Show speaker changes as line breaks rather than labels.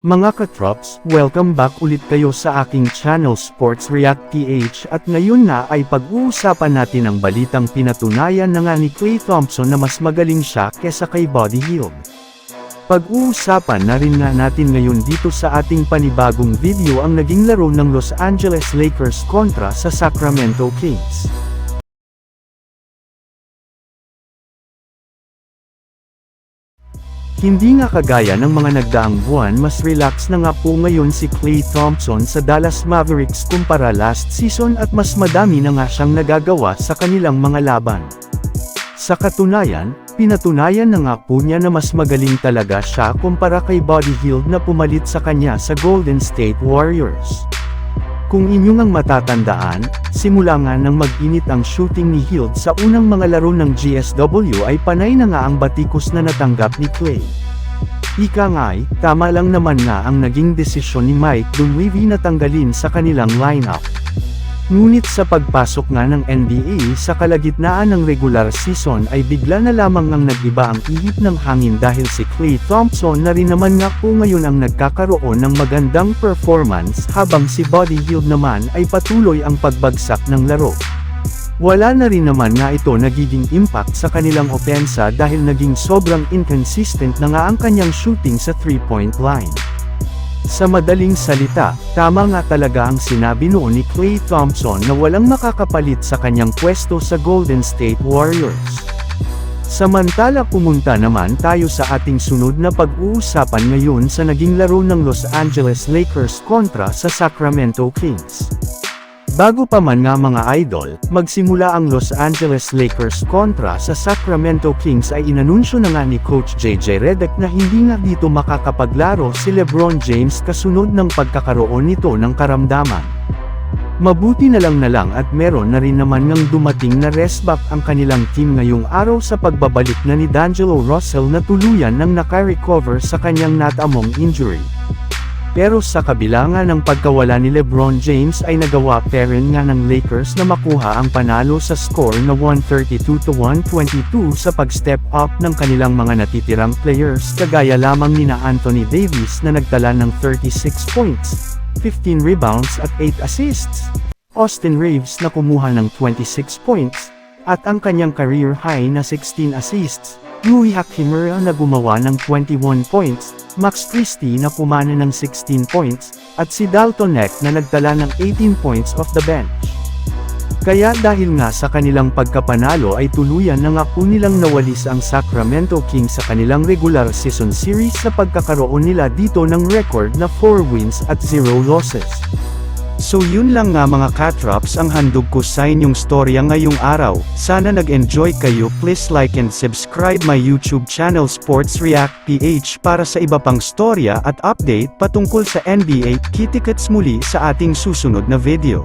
Mga katrops, welcome back ulit kayo sa aking channel Sports React PH at ngayon na ay pag-uusapan natin ang balitang pinatunayan na nga ni Klay Thompson na mas magaling siya kesa kay Buddy Hield. Pag-uusapan na rin nga natin ngayon dito sa ating panibagong video ang naging laro ng Los Angeles Lakers kontra sa Sacramento Kings. Hindi nga kagaya ng mga nagdaang buwan, mas relax na nga po ngayon si Klay Thompson sa Dallas Mavericks kumpara last season at mas madami na nga siyang nagagawa sa kanilang mga laban. Sa katunayan, pinatunayan na nga po niya na mas magaling talaga siya kumpara kay Buddy Hield na pumalit sa kanya sa Golden State Warriors. Kung inyong ang matatandaan, simula nga nang mag-init ang shooting ni Hield sa unang mga laro ng GSW ay panay na nga ang batikos na natanggap ni Klay. Ika nga'y, tama lang naman nga ang naging desisyon ni Mike Dunleavy na tanggalin sa kanilang lineup. Ngunit sa pagpasok nga ng NBA sa kalagitnaan ng regular season ay bigla na lamang ang nag-iba ang ihip ng hangin dahil si Klay Thompson na rin naman nga po ngayon ang nagkakaroon ng magandang performance habang si Buddy Hield naman ay patuloy ang pagbagsak ng laro. Wala na rin naman nga ito nagiging impact sa kanilang opensa dahil naging sobrang inconsistent na nga ang kanyang shooting sa 3-point line. Sa madaling salita, tama nga talaga ang sinabi noon ni Klay Thompson na walang makakapalit sa kanyang pwesto sa Golden State Warriors. Samantala pumunta naman tayo sa ating sunod na pag-uusapan ngayon sa naging laro ng Los Angeles Lakers kontra sa Sacramento Kings. Bago pa man nga mga idol, magsimula ang Los Angeles Lakers kontra sa Sacramento Kings ay inanunsyo na nga ni Coach JJ Redick na hindi nga dito makakapaglaro si LeBron James kasunod ng pagkakaroon nito ng karamdaman. Mabuti na lang at meron na rin naman ngang dumating na rest back ang kanilang team ngayong araw sa pagbabalik na ni D'Angelo Russell na tuluyan nang naka-recover sa kanyang natamong injury. Pero sa kabila nga ng pagkawala ni LeBron James ay nagawa pa rin nga ng Lakers na makuha ang panalo sa score na 132-122 sa pag-step up ng kanilang mga natitirang players kagaya lamang nina Anthony Davis na nagtala ng 36 points, 15 rebounds at 8 assists, Austin Reaves na kumuha ng 26 points, at ang kanyang career high na 16 assists, Rui Hachimura na gumawa ng 21 points, Max Christie na kumana ng 16 points, at si Dalton Neck na nagtala ng 18 points off the bench. Kaya dahil nga sa kanilang pagkapanalo ay tuluyan na nga po nilang nawalis ang Sacramento Kings sa kanilang regular season series sa pagkakaroon nila dito ng record na 4 wins at 0 losses. So yun lang nga mga katrops ang handog ko sa inyong storya ngayong araw. Sana nag-enjoy kayo. Please like and subscribe my YouTube channel Sports React PH para sa iba pang storya at update patungkol sa NBA. Kita-kits muli sa ating susunod na video.